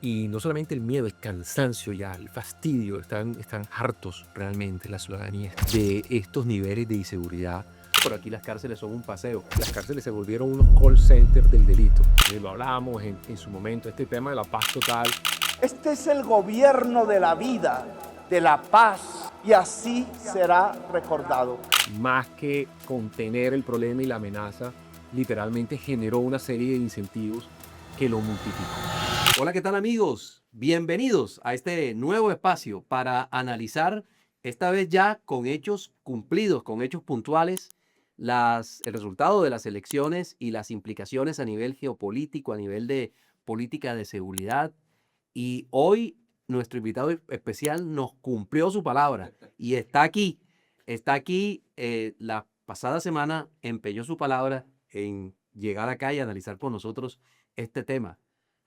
Y no solamente el miedo, el cansancio ya, el fastidio, están hartos realmente la ciudadanía de estos niveles de inseguridad. Por aquí las cárceles son un paseo. Las cárceles se volvieron unos call centers del delito. Lo hablábamos en su momento, este tema de la paz total. Este es el gobierno de la vida, de la paz, y así será recordado. Más que contener el problema y la amenaza, literalmente generó una serie de incentivos que lo multiplicó. Hola, ¿qué tal amigos? Bienvenidos a este nuevo espacio para analizar, esta vez ya con hechos cumplidos, con hechos puntuales, el resultado de las elecciones y las implicaciones a nivel geopolítico, a nivel de política de seguridad. Y hoy nuestro invitado especial nos cumplió su palabra y está aquí. Está aquí. La pasada semana empeñó su palabra en llegar acá y analizar con nosotros este tema.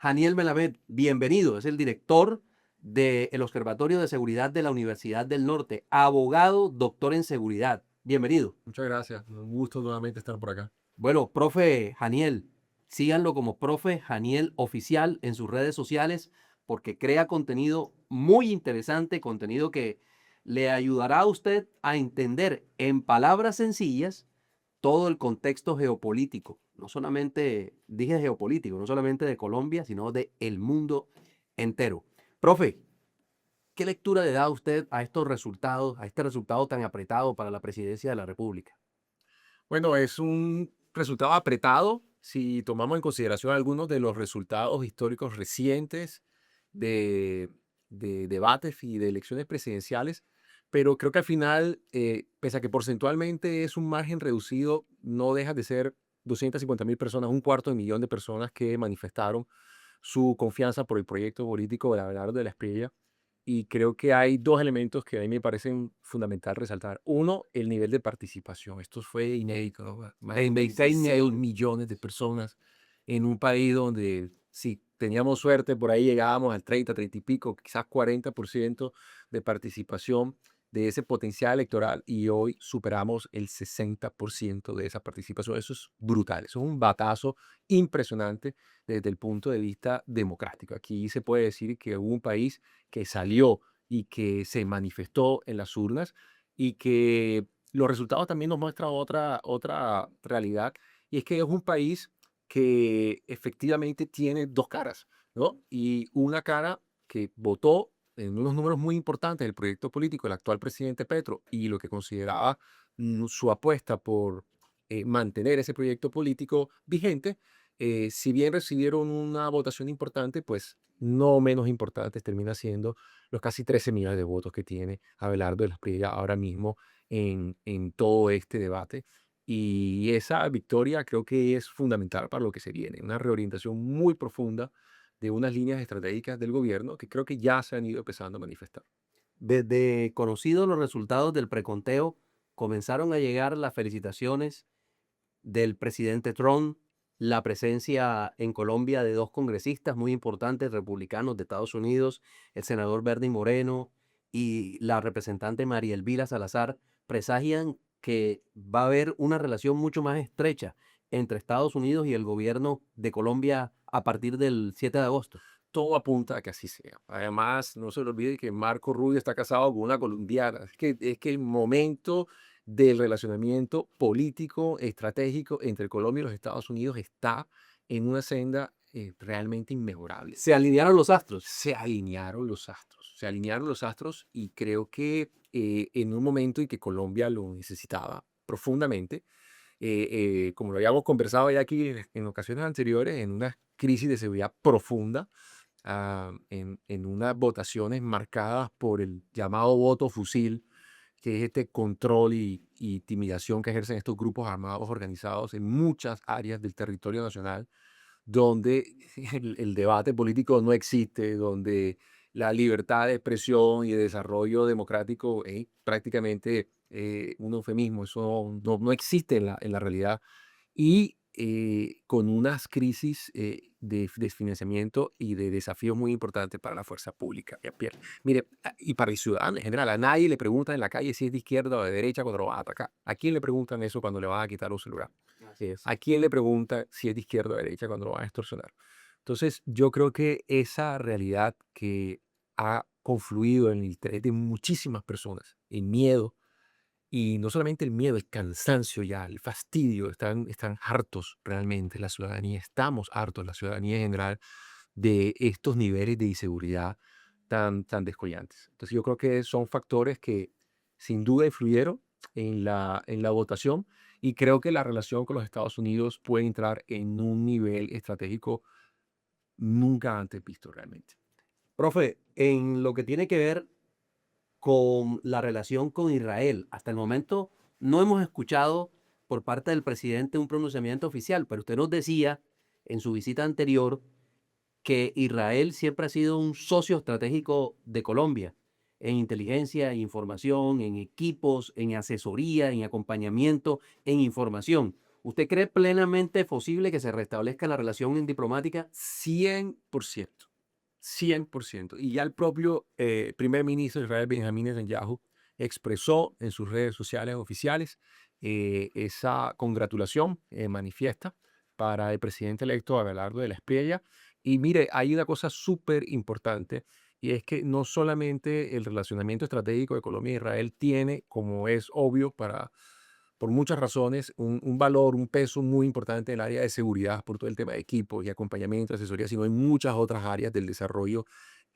Haniel Melamed, bienvenido. Es el director del Observatorio de Seguridad de la Universidad del Norte, abogado, doctor en seguridad. Bienvenido. Muchas gracias. Un gusto nuevamente estar por acá. Bueno, profe Haniel, síganlo como profe Haniel Oficial en sus redes sociales porque crea contenido muy interesante, contenido que le ayudará a usted a entender en palabras sencillas todo el contexto geopolítico. No solamente, dije geopolítico, no solamente de Colombia, sino de el mundo entero. Profe, ¿qué lectura le da usted a estos resultados, a este resultado tan apretado para la presidencia de la República? Bueno, es un resultado apretado si tomamos en consideración algunos de los resultados históricos recientes de, de debates y de elecciones presidenciales, pero creo que al final, pese a que porcentualmente es un margen reducido, no deja de ser 250.000 personas, un cuarto de millón de personas que manifestaron su confianza por el proyecto político de Abelardo de la Espriella. Y creo que hay dos elementos que a mí me parecen fundamental resaltar. Uno, el nivel de participación. Esto fue inédito, ¿no? Más de 26 millones de personas en un país donde si teníamos suerte, por ahí llegábamos al 30, 30 y pico, quizás 40% de participación de ese potencial electoral y hoy superamos el 60% de esa participación. Eso es brutal, eso es un batazo impresionante desde el punto de vista democrático. Aquí se puede decir que hubo un país que salió y que se manifestó en las urnas y que los resultados también nos muestran otra realidad y es que es un país que efectivamente tiene dos caras, ¿no? Y una cara que votó en unos números muy importantes del proyecto político del actual presidente Petro y lo que consideraba su apuesta por mantener ese proyecto político vigente, si bien recibieron una votación importante, pues no menos importantes termina siendo los casi 13 millones de votos que tiene Abelardo de la Espriella ahora mismo en todo este debate. Y esa victoria creo que es fundamental para lo que se viene, una reorientación muy profunda de unas líneas estratégicas del gobierno que creo que ya se han ido empezando a manifestar. Desde conocidos los resultados del preconteo, comenzaron a llegar las felicitaciones del presidente Trump, la presencia en Colombia de dos congresistas muy importantes republicanos de Estados Unidos, el senador Bernie Moreno y la representante María Elvira Salazar, presagian que va a haber una relación mucho más estrecha entre Estados Unidos y el gobierno de Colombia a partir del 7 de agosto. Todo apunta a que así sea. Además, no se le olvide que Marco Rubio está casado con una colombiana. Es que el momento del relacionamiento político, estratégico entre Colombia y los Estados Unidos está en una senda realmente inmejorable. Se alinearon los astros. Se alinearon los astros y creo que en un momento en que Colombia lo necesitaba profundamente, como lo habíamos conversado ya aquí en ocasiones anteriores, en una crisis de seguridad profunda, en unas votaciones marcadas por el llamado voto fusil, que es este control y intimidación que ejercen estos grupos armados organizados en muchas áreas del territorio nacional, donde el debate político no existe, donde la libertad de expresión y de desarrollo democrático es prácticamente un eufemismo, eso no existe en la realidad y con unas crisis de desfinanciamiento y de desafíos muy importantes para la fuerza pública. Mire, y para el ciudadano en general, a nadie le preguntan en la calle si es de izquierda o de derecha cuando lo van a atacar. ¿A quién le preguntan eso cuando le van a quitar un celular? Así es. ¿A quién le pregunta si es de izquierda o de derecha cuando lo van a extorsionar? Entonces, yo creo que esa realidad que ha confluido en el interés de muchísimas personas, el miedo, y no solamente el miedo, el cansancio ya, el fastidio, están hartos realmente, la ciudadanía, estamos hartos, la ciudadanía en general, de estos niveles de inseguridad tan descollantes. Entonces, yo creo que son factores que sin duda influyeron en la votación y creo que la relación con los Estados Unidos puede entrar en un nivel estratégico nunca antes visto realmente. Profe, en lo que tiene que ver con la relación con Israel, hasta el momento no hemos escuchado por parte del presidente un pronunciamiento oficial, pero usted nos decía en su visita anterior que Israel siempre ha sido un socio estratégico de Colombia en inteligencia, en información, en equipos, en asesoría, en acompañamiento, en información. ¿Usted cree plenamente posible que se restablezca la relación diplomática? 100%, 100%. Y ya el propio primer ministro de Israel, Benjamín Netanyahu, expresó en sus redes sociales oficiales esa congratulación manifiesta para el presidente electo Abelardo de la Espriella. Y mire, hay una cosa súper importante y es que no solamente el relacionamiento estratégico de Colombia e Israel tiene, como es obvio por muchas razones, un valor, un peso muy importante en el área de seguridad por todo el tema de equipos y acompañamiento, asesoría, sino hay muchas otras áreas del desarrollo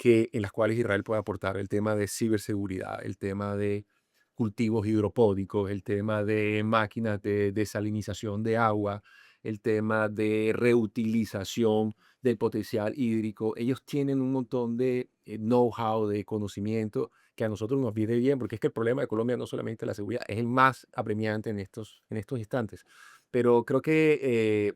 en las cuales Israel puede aportar. El tema de ciberseguridad, el tema de cultivos hidropónicos, el tema de máquinas de desalinización de agua, el tema de reutilización del potencial hídrico. Ellos tienen un montón de know-how, de conocimiento que a nosotros nos viene bien, porque es que el problema de Colombia no solamente la seguridad, es el más apremiante en estos instantes. Pero creo que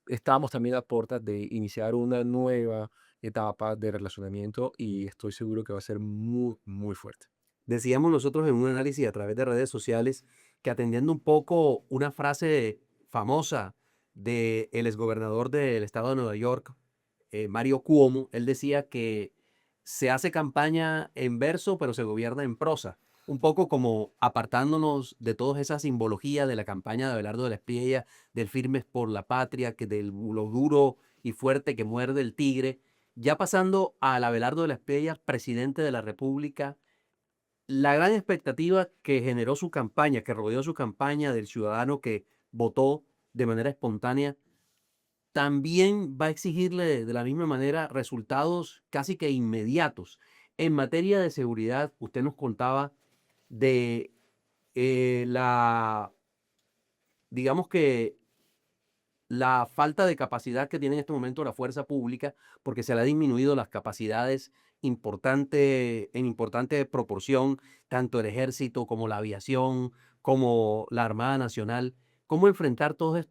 estamos también a puertas de iniciar una nueva etapa de relacionamiento y estoy seguro que va a ser muy, muy fuerte. Decíamos nosotros en un análisis a través de redes sociales que atendiendo un poco una frase famosa del exgobernador del estado de Nueva York, Mario Cuomo, él decía que se hace campaña en verso, pero se gobierna en prosa. Un poco como apartándonos de toda esa simbología de la campaña de Abelardo de la Espriella, del Firmes por la Patria, que de lo duro y fuerte que muerde el tigre, ya pasando al Abelardo de la Espriella, presidente de la República, la gran expectativa que generó su campaña, que rodeó su campaña del ciudadano que votó de manera espontánea, también va a exigirle de la misma manera resultados casi que inmediatos. En materia de seguridad, usted nos contaba de digamos que la falta de capacidad que tiene en este momento la fuerza pública, porque se le ha disminuido las capacidades en importante proporción, tanto el ejército como la aviación, como la Armada Nacional. ¿Cómo enfrentar todos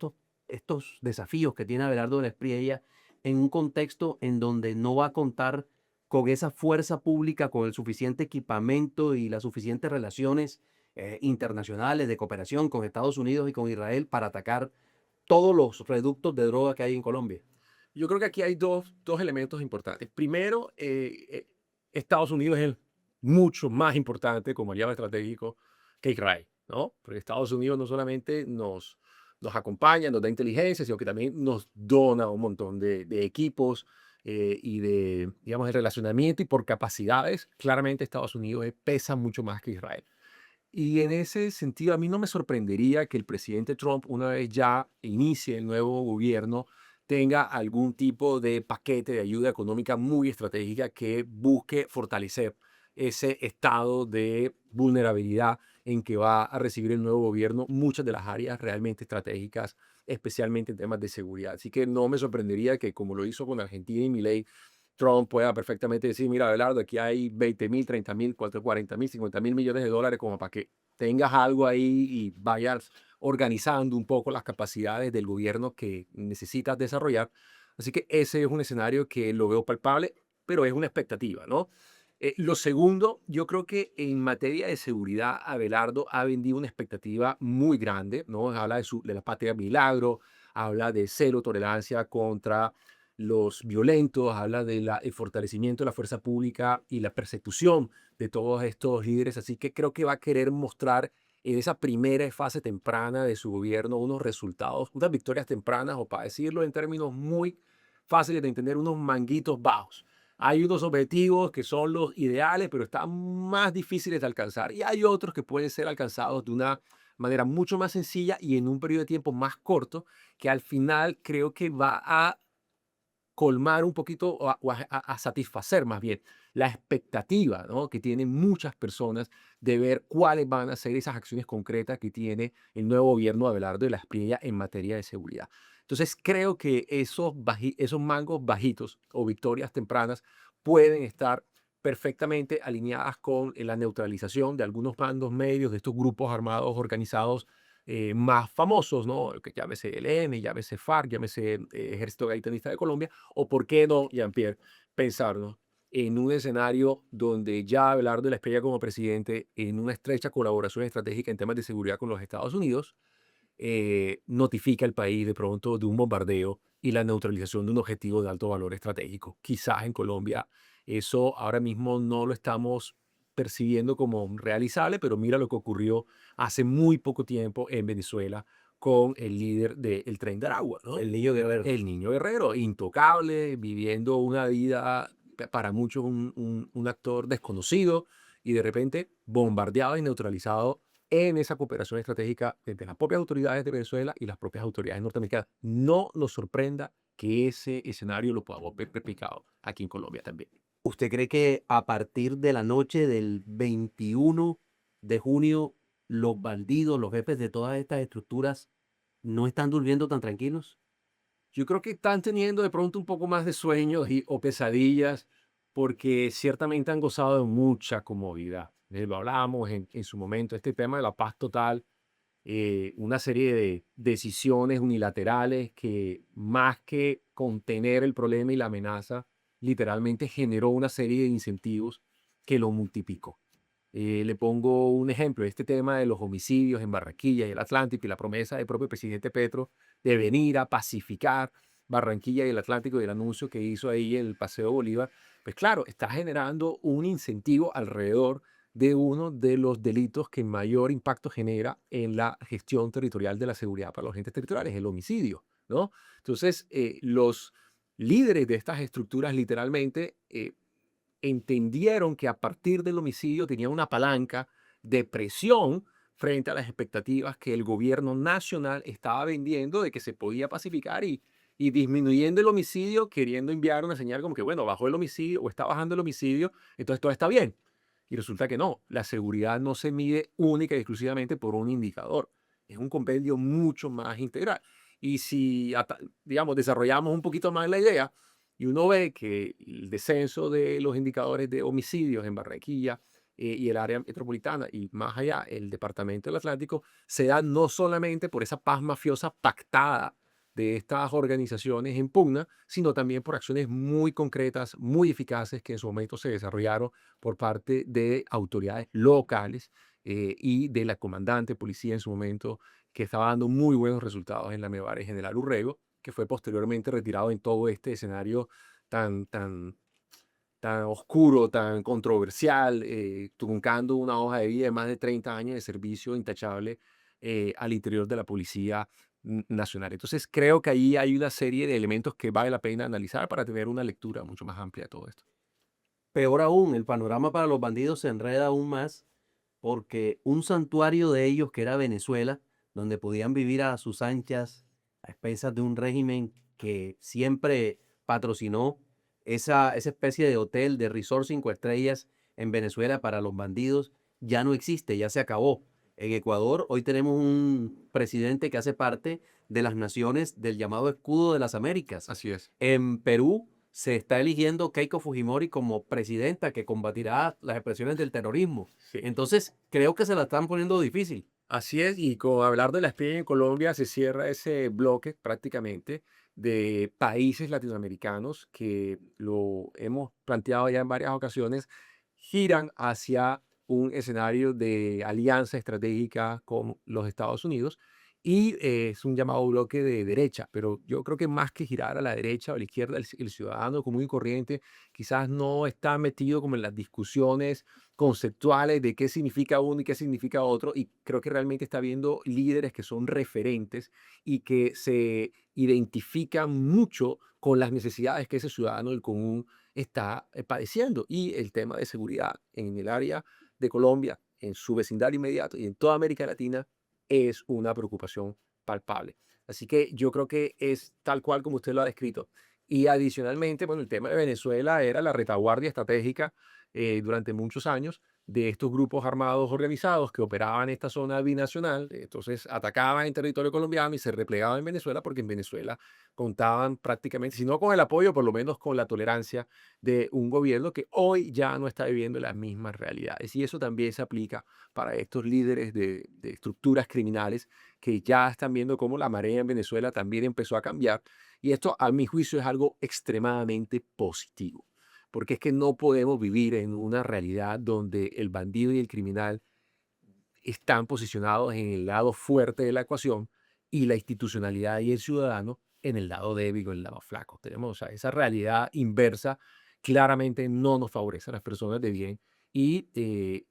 estos desafíos que tiene Abelardo de la Espriella en un contexto en donde no va a contar con esa fuerza pública, con el suficiente equipamiento y las suficientes relaciones internacionales de cooperación con Estados Unidos y con Israel para atacar todos los reductos de droga que hay en Colombia? Yo creo que aquí hay dos elementos importantes. Primero, Estados Unidos es mucho más importante como aliado estratégico que Israel, ¿no? Porque Estados Unidos no solamente nos acompaña, nos da inteligencia, sino que también nos dona un montón de equipos y digamos, de relacionamiento y por capacidades. Claramente Estados Unidos pesa mucho más que Israel. Y en ese sentido, a mí no me sorprendería que el presidente Trump, una vez ya inicie el nuevo gobierno, tenga algún tipo de paquete de ayuda económica muy estratégica que busque fortalecer ese estado de vulnerabilidad en que va a recibir el nuevo gobierno muchas de las áreas realmente estratégicas, especialmente en temas de seguridad. Así que no me sorprendería que, como lo hizo con Argentina y Milei, Trump pueda perfectamente decir, mira, Abelardo, aquí hay 20.000, 30.000, 40.000, 50.000 millones de dólares como para que tengas algo ahí y vayas organizando un poco las capacidades del gobierno que necesitas desarrollar. Así que ese es un escenario que lo veo palpable, pero es una expectativa, ¿no? Lo segundo, yo creo que en materia de seguridad, Abelardo ha vendido una expectativa muy grande, ¿no? Habla de la patria milagro, habla de cero tolerancia contra los violentos, habla del fortalecimiento de la fuerza pública y la persecución de todos estos líderes. Así que creo que va a querer mostrar en esa primera fase temprana de su gobierno unos resultados, unas victorias tempranas, o para decirlo en términos muy fáciles de entender, unos manguitos bajos. Hay unos objetivos que son los ideales, pero están más difíciles de alcanzar. Y hay otros que pueden ser alcanzados de una manera mucho más sencilla y en un periodo de tiempo más corto, que al final creo que va a colmar un poquito o a satisfacer más bien la expectativa, ¿no?, que tienen muchas personas de ver cuáles van a ser esas acciones concretas que tiene el nuevo gobierno de Abelardo de la Espriella en materia de seguridad. Entonces creo que esos mangos bajitos o victorias tempranas pueden estar perfectamente alineadas con la neutralización de algunos bandos medios de estos grupos armados organizados más famosos, ¿no? Que llámese ELN, llámese FARC, llámese Ejército Gaitanista de Colombia, o por qué no, Jean-Pierre, pensar, ¿no?, en un escenario donde ya Abelardo de la Espriella como presidente, en una estrecha colaboración estratégica en temas de seguridad con los Estados Unidos, notifica al país de pronto de un bombardeo y la neutralización de un objetivo de alto valor estratégico. Quizás en Colombia eso ahora mismo no lo estamos percibiendo como realizable, pero mira lo que ocurrió hace muy poco tiempo en Venezuela con el líder del Tren de Aragua, ¿no? El niño guerrero. El niño guerrero, intocable, viviendo una vida para muchos un actor desconocido y de repente bombardeado y neutralizado en esa cooperación estratégica entre las propias autoridades de Venezuela y las propias autoridades norteamericanas. No nos sorprenda que ese escenario lo podamos ver replicado aquí en Colombia también. ¿Usted cree que a partir de la noche del 21 de junio los bandidos, los jefes de todas estas estructuras no están durmiendo tan tranquilos? Yo creo que están teniendo de pronto un poco más de sueños o pesadillas porque ciertamente han gozado de mucha comodidad. Lo hablábamos en su momento, este tema de la paz total, una serie de decisiones unilaterales que más que contener el problema y la amenaza, literalmente generó una serie de incentivos que lo multiplicó. Le pongo un ejemplo, este tema de los homicidios en Barranquilla y el Atlántico y la promesa del propio presidente Petro de venir a pacificar Barranquilla y el Atlántico y el anuncio que hizo ahí en el Paseo Bolívar, pues claro, está generando un incentivo alrededor de uno de los delitos que mayor impacto genera en la gestión territorial de la seguridad para los entes territoriales, el homicidio, ¿no? Entonces, los líderes de estas estructuras literalmente entendieron que a partir del homicidio tenían una palanca de presión frente a las expectativas que el gobierno nacional estaba vendiendo de que se podía pacificar y disminuyendo el homicidio, queriendo enviar una señal como que, bueno, bajó el homicidio o está bajando el homicidio, entonces todo está bien. Y resulta que no, la seguridad no se mide única y exclusivamente por un indicador, es un compendio mucho más integral. Y si, digamos, desarrollamos un poquito más la idea, y uno ve que el descenso de los indicadores de homicidios en Barranquilla y el área metropolitana y más allá, el departamento del Atlántico, se da no solamente por esa paz mafiosa pactada de estas organizaciones en pugna, sino también por acciones muy concretas, muy eficaces que en su momento se desarrollaron por parte de autoridades locales y de la comandante policía en su momento, que estaba dando muy buenos resultados en la Mevar General Urrego, que fue posteriormente retirado en todo este escenario tan, tan, tan oscuro, tan controversial, truncando una hoja de vida de más de 30 años de servicio intachable al interior de la Policía Nacional. Entonces creo que ahí hay una serie de elementos que vale la pena analizar para tener una lectura mucho más amplia de todo esto. Peor aún, el panorama para los bandidos se enreda aún más porque un santuario de ellos que era Venezuela, donde podían vivir a sus anchas, a expensas de un régimen que siempre patrocinó esa especie de hotel, de resort 5 estrellas en Venezuela para los bandidos, ya no existe, ya se acabó. En Ecuador hoy tenemos un presidente que hace parte de las naciones del llamado Escudo de las Américas. Así es. En Perú se está eligiendo Keiko Fujimori como presidenta que combatirá las expresiones del terrorismo. Sí. Entonces, creo que se la están poniendo difícil. Así es, y con hablar de la espía en Colombia se cierra ese bloque prácticamente de países latinoamericanos que lo hemos planteado ya en varias ocasiones, giran hacia un escenario de alianza estratégica con los Estados Unidos y es un llamado bloque de derecha, pero yo creo que más que girar a la derecha o a la izquierda, el ciudadano común y corriente quizás no está metido como en las discusiones conceptuales de qué significa uno y qué significa otro, y creo que realmente está viendo líderes que son referentes y que se identifican mucho con las necesidades que ese ciudadano del común está padeciendo. Y el tema de seguridad en el área de Colombia, en su vecindario inmediato y en toda América Latina es una preocupación palpable. Así que yo creo que es tal cual como usted lo ha descrito. Y adicionalmente, bueno, el tema de Venezuela era la retaguardia estratégica durante muchos años de estos grupos armados organizados que operaban en esta zona binacional. Entonces atacaban en territorio colombiano y se replegaban en Venezuela porque en Venezuela contaban prácticamente, si no con el apoyo, por lo menos con la tolerancia de un gobierno que hoy ya no está viviendo las mismas realidades. Y eso también se aplica para estos líderes de estructuras criminales que ya están viendo cómo la marea en Venezuela también empezó a cambiar. Y esto, a mi juicio, es algo extremadamente positivo, porque es que no podemos vivir en una realidad donde el bandido y el criminal están posicionados en el lado fuerte de la ecuación y la institucionalidad y el ciudadano en el lado débil o en el lado flaco. Tenemos, o sea, esa realidad inversa claramente no nos favorece a las personas de bien y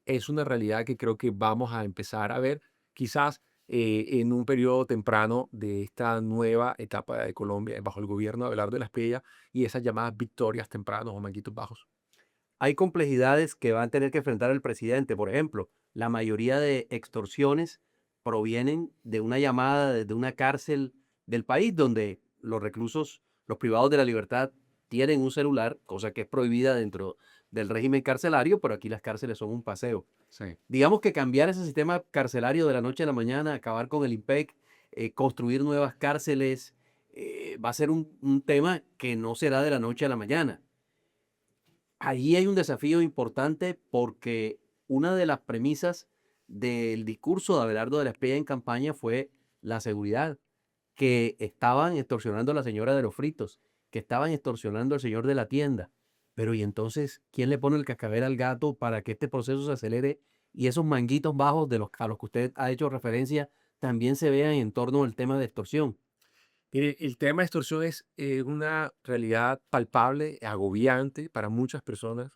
es una realidad que creo que vamos a empezar a ver quizás en un periodo temprano de esta nueva etapa de Colombia bajo el gobierno de Abelardo de la Espriella y esas llamadas victorias tempranos o manguitos bajos. Hay complejidades que va a tener que enfrentar el presidente. Por ejemplo, la mayoría de extorsiones provienen de una llamada desde una cárcel del país donde los reclusos, los privados de la libertad, tienen un celular, cosa que es prohibida dentro del régimen carcelario, pero aquí las cárceles son un paseo. Sí. Digamos que cambiar ese sistema carcelario de la noche a la mañana, acabar con el IMPEC, construir nuevas cárceles, va a ser un tema que no será de la noche a la mañana. Allí hay un desafío importante porque una de las premisas del discurso de Abelardo de la Espriella en campaña fue la seguridad, que estaban extorsionando a la señora de los fritos, que estaban extorsionando al señor de la tienda. Pero ¿y entonces quién le pone el cascabel al gato para que este proceso se acelere y esos manguitos bajos a los que usted ha hecho referencia también se vean en torno al tema de extorsión? Mire, el tema de extorsión es una realidad palpable, agobiante para muchas personas.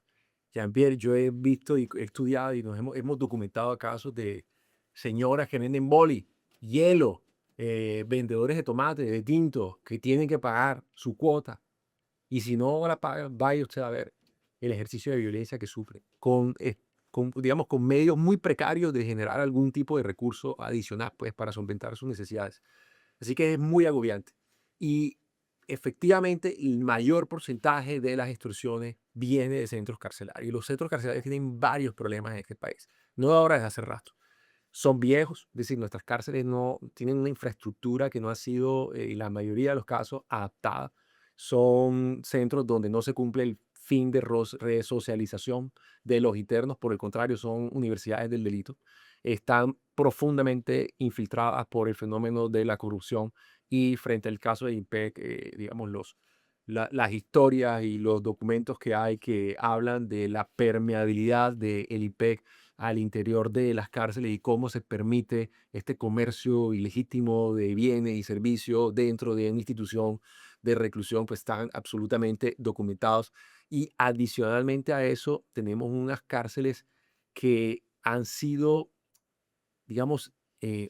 Jean-Pierre, yo he visto y he estudiado y hemos documentado casos de señoras que venden boli, hielo, vendedores de tomate, de tinto, que tienen que pagar su cuota. Y si no la pagan, vaya usted a ver el ejercicio de violencia que sufren, digamos, con medios muy precarios de generar algún tipo de recurso adicional, pues, para solventar sus necesidades. Así que es muy agobiante. Y efectivamente, el mayor porcentaje de las extorsiones viene de centros carcelarios. Y los centros carcelarios tienen varios problemas en este país. No ahora, desde hace rato. Son viejos, es decir, nuestras cárceles no tienen una infraestructura que no ha sido, en la mayoría de los casos, adaptada. Son centros donde no se cumple el fin de resocialización de los internos, por el contrario, son universidades del delito. Están profundamente infiltradas por el fenómeno de la corrupción y frente al caso de IMPEC, digamos, las historias y los documentos que hay que hablan de la permeabilidad del IMPEC al interior de las cárceles y cómo se permite este comercio ilegítimo de bienes y servicios dentro de una institución de reclusión, pues están absolutamente documentados. Y adicionalmente a eso, tenemos unas cárceles que han sido, digamos,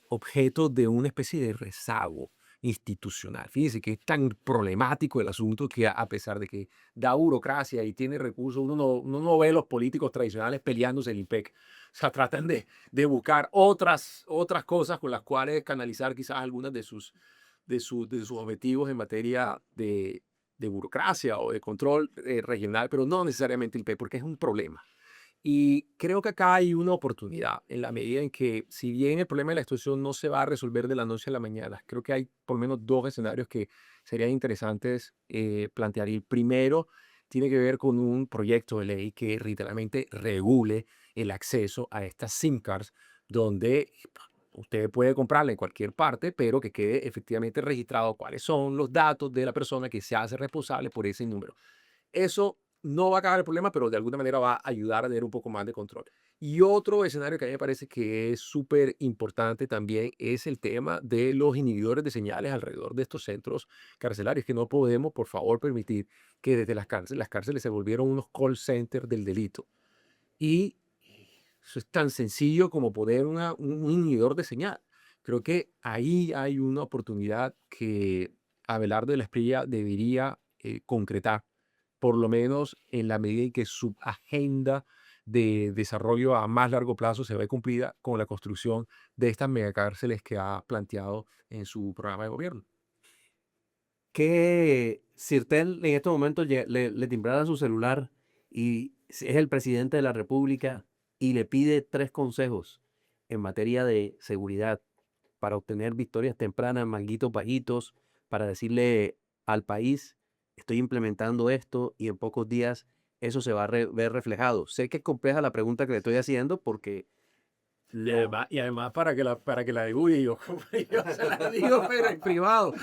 objeto de una especie de rezago institucional. Fíjese que es tan problemático el asunto que a pesar de que da burocracia y tiene recursos, uno no ve los políticos tradicionales peleándose el IMPEC. O sea, tratan de buscar otras cosas con las cuales canalizar quizás algunas de sus objetivos en materia de burocracia o de control regional, pero no necesariamente el IMPEC, porque es un problema. Y creo que acá hay una oportunidad en la medida en que, si bien el problema de la extorsión no se va a resolver de la noche a la mañana, creo que hay por lo menos dos escenarios que serían interesantes plantear. Y el primero tiene que ver con un proyecto de ley que literalmente regule el acceso a estas SIM cards, donde usted puede comprarla en cualquier parte, pero que quede efectivamente registrado cuáles son los datos de la persona que se hace responsable por ese número. Eso no va a acabar el problema, pero de alguna manera va a ayudar a tener un poco más de control. Y otro escenario que a mí me parece que es súper importante también es el tema de los inhibidores de señales alrededor de estos centros carcelarios, que no podemos, por favor, permitir que desde las cárceles se volvieron unos call centers del delito. Y eso es tan sencillo como poner un inhibidor de señal. Creo que ahí hay una oportunidad que Abelardo de la Espriella debería concretar, por lo menos en la medida en que su agenda de desarrollo a más largo plazo se ve cumplida con la construcción de estas megacárceles que ha planteado en su programa de gobierno. Que si usted en este momento le timbrara su celular y es el presidente de la República y le pide 3 consejos en materia de seguridad para obtener victorias tempranas, manguitos bajitos, para decirle al país, estoy implementando esto y en pocos días eso se va a ver reflejado. Sé que es compleja la pregunta que le estoy haciendo porque Y además para que la divulgue yo, yo se la digo, pero en privado.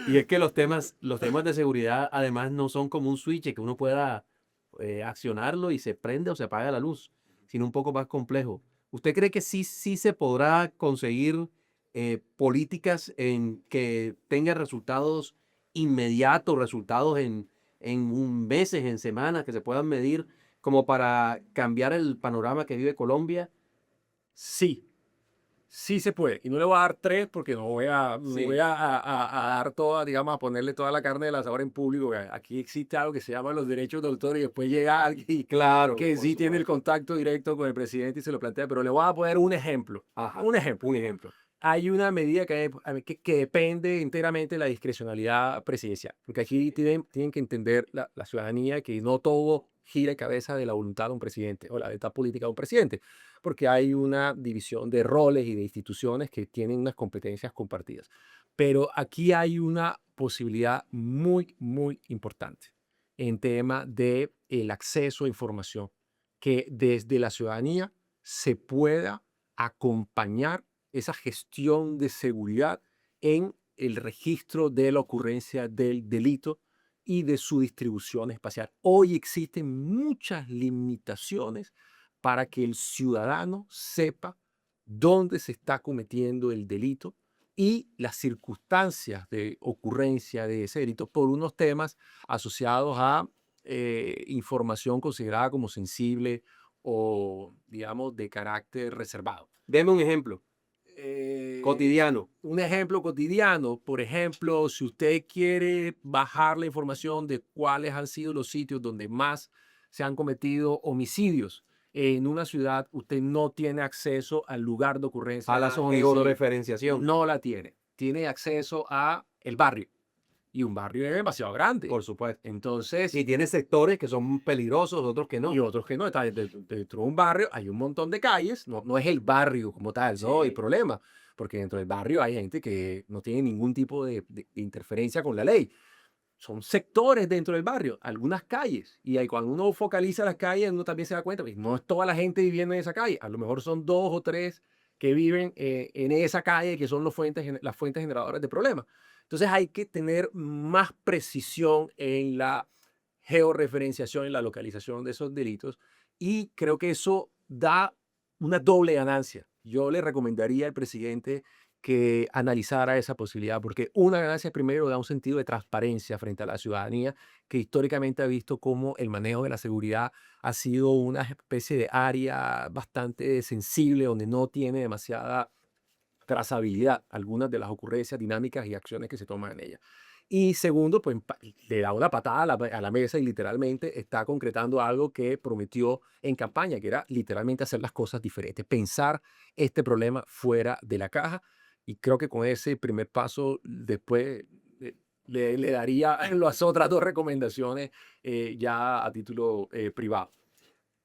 y es que los temas de seguridad además no son como un switch que uno pueda accionarlo y se prende o se apaga la luz, sino un poco más complejo. ¿Usted cree que sí se podrá conseguir políticas en que tengan resultados inmediatos, resultados en meses, en semanas, que se puedan medir como para cambiar el panorama que vive Colombia? Sí, sí se puede. Y no le voy a dar tres porque no voy Sí, a dar toda, digamos, a ponerle toda la carne del asador en público. Aquí existe algo que se llama los derechos de autor y después llega alguien claro, que por sí tiene el supuesto. contacto directo con el presidente y se lo plantea. Pero le voy a poner un ejemplo. Ajá, Un ejemplo. un ejemplo. Hay una medida que depende enteramente de la discrecionalidad presidencial, porque aquí tienen que entender la ciudadanía que no todo gira en cabeza de la voluntad de un presidente o la voluntad política de un presidente, porque hay una división de roles y de instituciones que tienen unas competencias compartidas. Pero aquí hay una posibilidad muy, muy importante en tema de el acceso a información, que desde la ciudadanía se pueda acompañar esa gestión de seguridad en el registro de la ocurrencia del delito y de su distribución espacial. Hoy existen muchas limitaciones para que el ciudadano sepa dónde se está cometiendo el delito y las circunstancias de ocurrencia de ese delito por unos temas asociados a información considerada como sensible o, digamos, de carácter reservado. Deme un ejemplo Eh, cotidiano. un ejemplo cotidiano, por ejemplo, si usted quiere bajar la información de cuáles han sido los sitios donde más se han cometido homicidios en una ciudad, usted no tiene acceso al lugar de ocurrencia A de la esos homicidios. georreferenciación, No la tiene. Tiene acceso a el barrio y un barrio es demasiado grande. por supuesto. Entonces, Y tiene sectores que son peligrosos, otros que y no. otros que no. Está dentro de un barrio, hay un montón de calles, no es el barrio como tal, no el Sí. problema, porque dentro del barrio hay gente que no tiene ningún tipo de interferencia con la ley. Son sectores dentro del barrio, algunas calles, y ahí cuando uno focaliza las calles, uno también se da cuenta, pues no es toda la gente viviendo en esa calle, a lo mejor son dos o tres que viven en esa calle, que son las fuentes generadoras de problemas. Entonces hay que tener más precisión en la georreferenciación, en la localización de esos delitos, y creo que eso da una doble ganancia. Yo le recomendaría al presidente que analizara esa posibilidad, porque una ganancia primero da un sentido de transparencia frente a la ciudadanía, que históricamente ha visto cómo el manejo de la seguridad ha sido una especie de área bastante sensible, donde no tiene demasiada trazabilidad algunas de las ocurrencias, dinámicas y acciones que se toman en ella. Y segundo, pues le da una patada a la mesa y literalmente está concretando algo que prometió en campaña, que era literalmente hacer las cosas diferentes, pensar este problema fuera de la caja. Y creo que con ese primer paso, después le daría las otras dos recomendaciones ya a título privado.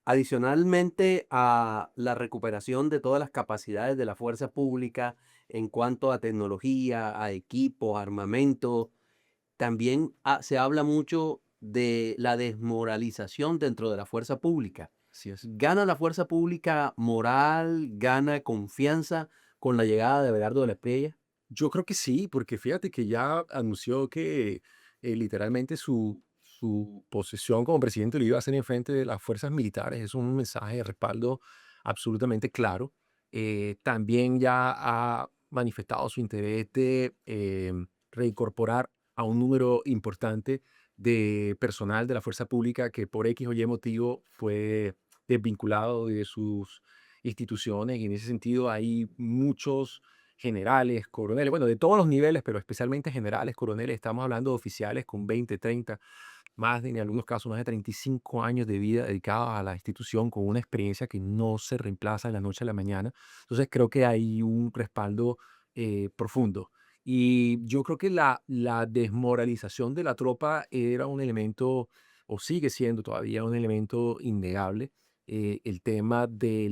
Adicionalmente a la recuperación de todas las capacidades de la fuerza pública en cuanto a tecnología, a equipos, armamento, también se habla mucho de la desmoralización dentro de la fuerza pública. Así es. ¿Gana la fuerza pública moral, gana confianza con la llegada de Belardo de la Espriella? Yo creo que sí, porque fíjate que ya anunció que literalmente su posesión como presidente lo iba a hacer en frente de las fuerzas militares. Es un mensaje de respaldo absolutamente claro. También ya ha manifestado su interés de reincorporar a un número importante de personal de la fuerza pública que por X o Y motivo fue desvinculado de sus instituciones. Y en ese sentido hay muchos generales, coroneles, bueno, de todos los niveles, pero especialmente generales, coroneles. Estamos hablando de oficiales con 20, 30, más de, en algunos casos, más de 35 años de vida dedicados a la institución, con una experiencia que no se reemplaza de la noche a la mañana. Entonces creo que hay un respaldo profundo. Y yo creo que la desmoralización de la tropa era un elemento, o sigue siendo todavía un elemento innegable. El tema de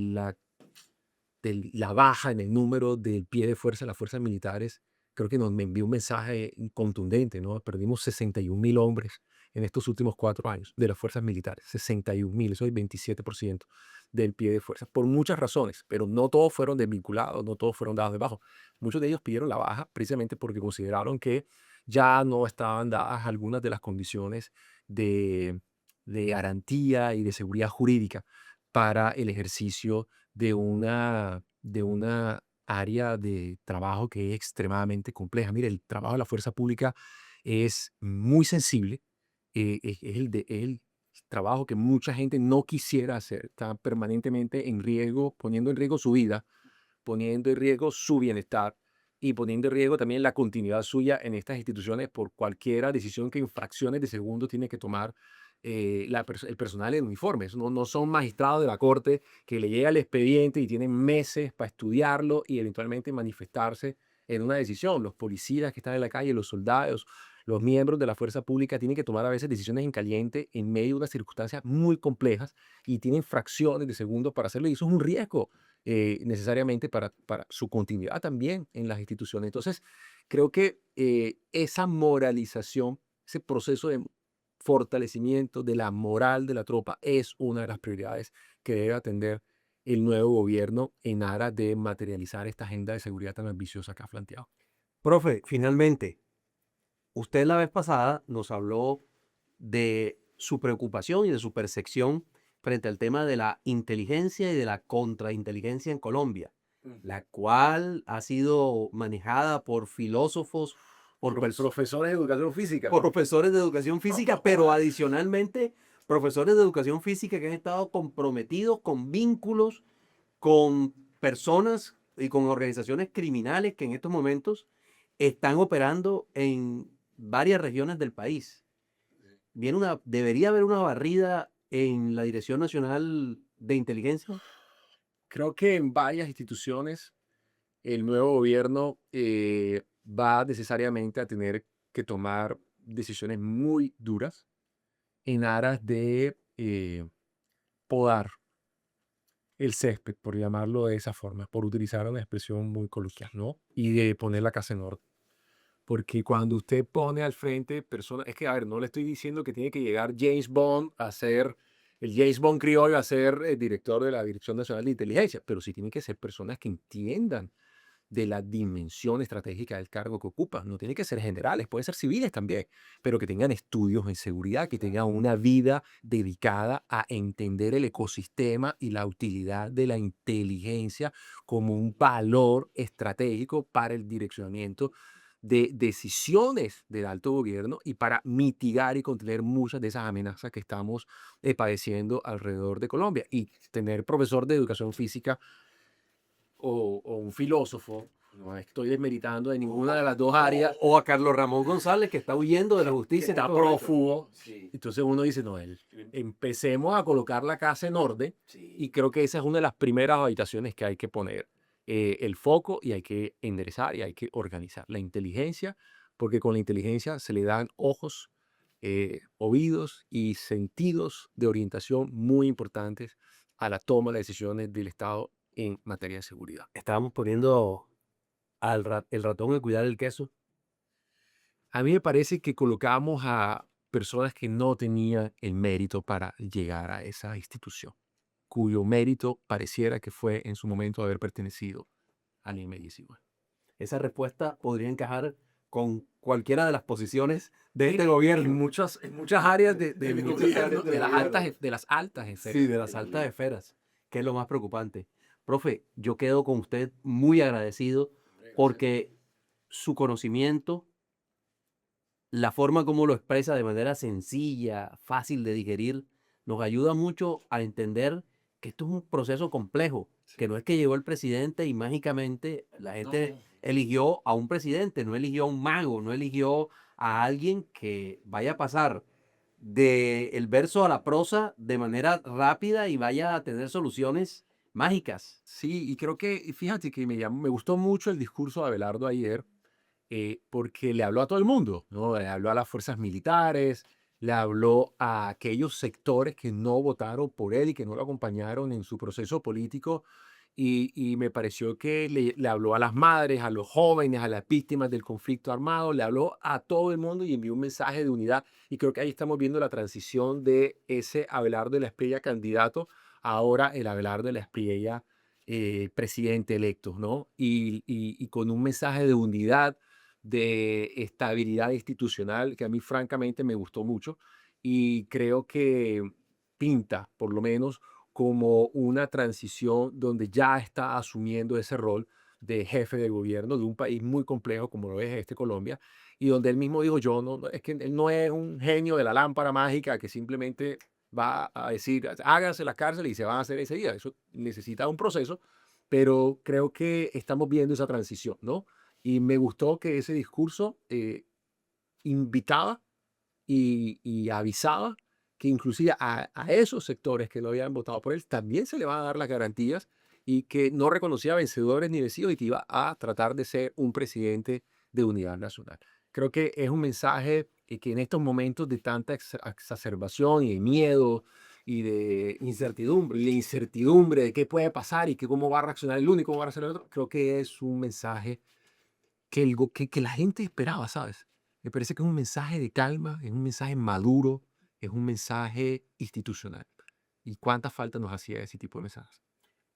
la baja en el número del pie de fuerza de las fuerzas militares, creo que me envió un mensaje contundente, ¿no? Perdimos 61.000 hombres en estos últimos 4 años de las fuerzas militares, 61.000, eso es el 27% del pie de fuerza, por muchas razones, pero no todos fueron desvinculados, no todos fueron dados de baja. Muchos de ellos pidieron la baja precisamente porque consideraron que ya no estaban dadas algunas de las condiciones de, de garantía y de seguridad jurídica para el ejercicio de una área de trabajo que es extremadamente compleja. Mire, el trabajo de la fuerza pública es muy sensible, es el trabajo que mucha gente no quisiera hacer, está permanentemente en riesgo, poniendo en riesgo su vida, poniendo en riesgo su bienestar y poniendo en riesgo también la continuidad suya en estas instituciones por cualquier decisión que en fracciones de segundo tiene que tomar el personal en uniformes. No son magistrados de la corte que le llega el expediente y tienen meses para estudiarlo y eventualmente manifestarse en una decisión. Los policías que están en la calle, los soldados, los miembros de la fuerza pública tienen que tomar a veces decisiones en caliente en medio de unas circunstancias muy complejas y tienen fracciones de segundos para hacerlo y eso es un riesgo necesariamente para su continuidad también en las instituciones. Entonces, creo que esa moralización, ese proceso de fortalecimiento de la moral de la tropa es una de las prioridades que debe atender el nuevo gobierno en aras de materializar esta agenda de seguridad tan ambiciosa que ha planteado. Profe, finalmente, usted la vez pasada nos habló de su preocupación y de su percepción frente al tema de la inteligencia y de la contrainteligencia en Colombia, la cual ha sido manejada por filósofos, por, Profesores de educación física. por profesores de educación física, pero adicionalmente profesores de educación física que han estado comprometidos con vínculos con personas y con organizaciones criminales que en estos momentos están operando en varias regiones del país. Debería haber una barrida en la Dirección Nacional de Inteligencia. Creo que en varias instituciones el nuevo gobierno va necesariamente a tener que tomar decisiones muy duras en aras de podar el césped, por llamarlo de esa forma, por utilizar una expresión muy coloquial, ¿no? Y de poner la casa en orden. Porque cuando usted pone al frente personas, es que, a ver, no le estoy diciendo que tiene que llegar James Bond a ser, el James Bond criollo a ser el director de la Dirección Nacional de Inteligencia, pero sí tienen que ser personas que entiendan de la dimensión estratégica del cargo que ocupan. No tiene que ser generales, pueden ser civiles también, pero que tengan estudios en seguridad, que tengan una vida dedicada a entender el ecosistema y la utilidad de la inteligencia como un valor estratégico para el direccionamiento de decisiones del alto gobierno y para mitigar y contener muchas de esas amenazas que estamos padeciendo alrededor de Colombia. Y tener profesor de educación física o un filósofo, no estoy desmeritando de ninguna de las dos áreas, O a Carlos Ramón González, que está huyendo de la que justicia. en está estos momentos. prófugo. Sí, Entonces uno dice, no, empecemos a colocar la casa en orden sí. y creo que esa es una de las primeras habitaciones que hay que poner el foco y hay que enderezar y hay que organizar la inteligencia, porque con la inteligencia se le dan ojos, oídos y sentidos de orientación muy importantes a la toma de decisiones del Estado en materia de seguridad. Estábamos poniendo el ratón a cuidar el queso. A mí me parece que colocamos a personas que no tenían el mérito para llegar a esa institución, cuyo mérito pareciera que fue en su momento haber pertenecido al IME 19. Esa respuesta podría encajar con cualquiera de las posiciones de este En gobierno. en muchas áreas En muchas áreas del gobierno. de las altas esferas. Sí, de las altas esferas, que es lo más preocupante. Profe, yo quedo con usted muy agradecido porque su conocimiento, la forma como lo expresa de manera sencilla, fácil de digerir, nos ayuda mucho a entender que esto es un proceso complejo, que no es que llegó el presidente y mágicamente la gente eligió a un presidente, no eligió a un mago, no eligió a alguien que vaya a pasar del verso a la prosa de manera rápida y vaya a tener soluciones mágicas. Sí, y creo que, y fíjate que me gustó mucho el discurso de Abelardo ayer, porque le habló a todo el mundo, ¿no? Le habló a las fuerzas militares, le habló a aquellos sectores que no votaron por él y que no lo acompañaron en su proceso político. Y me pareció que le habló a las madres, a los jóvenes, a las víctimas del conflicto armado, le habló a todo el mundo y envió un mensaje de unidad. Y creo que ahí estamos viendo la transición de ese Abelardo de la Espriella candidato, ahora el Abelardo de la Espriella presidente electo, ¿no? Y con un mensaje de unidad, de estabilidad institucional, que a mí francamente me gustó mucho y creo que pinta, por lo menos, como una transición donde ya está asumiendo ese rol de jefe de gobierno de un país muy complejo como lo es este Colombia, y donde él mismo dijo, yo no, es que él no es un genio de la lámpara mágica que simplemente va a decir, háganse las cárceles y se van a hacer ese día. Eso necesita un proceso, pero creo que estamos viendo esa transición, ¿no? Y me gustó que ese discurso invitaba y avisaba que inclusive a esos sectores que no habían votado por él también se le van a dar las garantías y que no reconocía vencedores ni vencidos y que iba a tratar de ser un presidente de unidad nacional. Creo que es un mensaje que en estos momentos de tanta exacerbación y de miedo y de incertidumbre de qué puede pasar y que cómo va a reaccionar el uno y cómo va a reaccionar el otro, creo que es un mensaje que la gente esperaba, ¿sabes? Me parece que es un mensaje de calma, es un mensaje maduro, es un mensaje institucional. ¿Y cuánta falta nos hacía ese tipo de mensajes?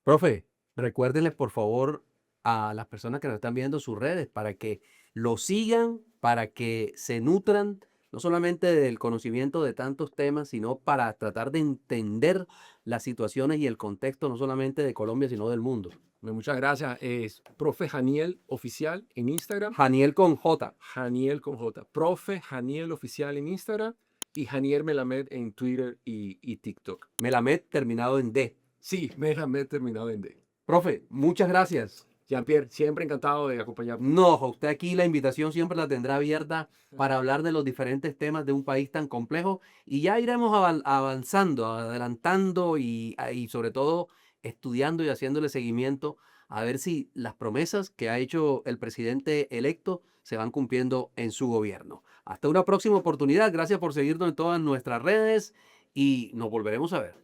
Profe, recuérdenle por favor a las personas que nos están viendo sus redes para que lo sigan, para que se nutran no solamente del conocimiento de tantos temas, sino para tratar de entender las situaciones y el contexto no solamente de Colombia, sino del mundo. Muchas gracias. Es Profe Janiel Oficial en Instagram. Janiel con J. Janiel con J. Profe Janiel Oficial en Instagram y Janiel Melamed en Twitter y TikTok. Melamed terminado en D. Sí, Melamed terminado en D. Profe, muchas gracias. Jean-Pierre, siempre encantado de acompañarnos. No, usted aquí la invitación siempre la tendrá abierta para hablar de los diferentes temas de un país tan complejo y ya iremos avanzando, adelantando y sobre todo estudiando y haciéndole seguimiento a ver si las promesas que ha hecho el presidente electo se van cumpliendo en su gobierno. Hasta una próxima oportunidad. Gracias por seguirnos en todas nuestras redes y nos volveremos a ver.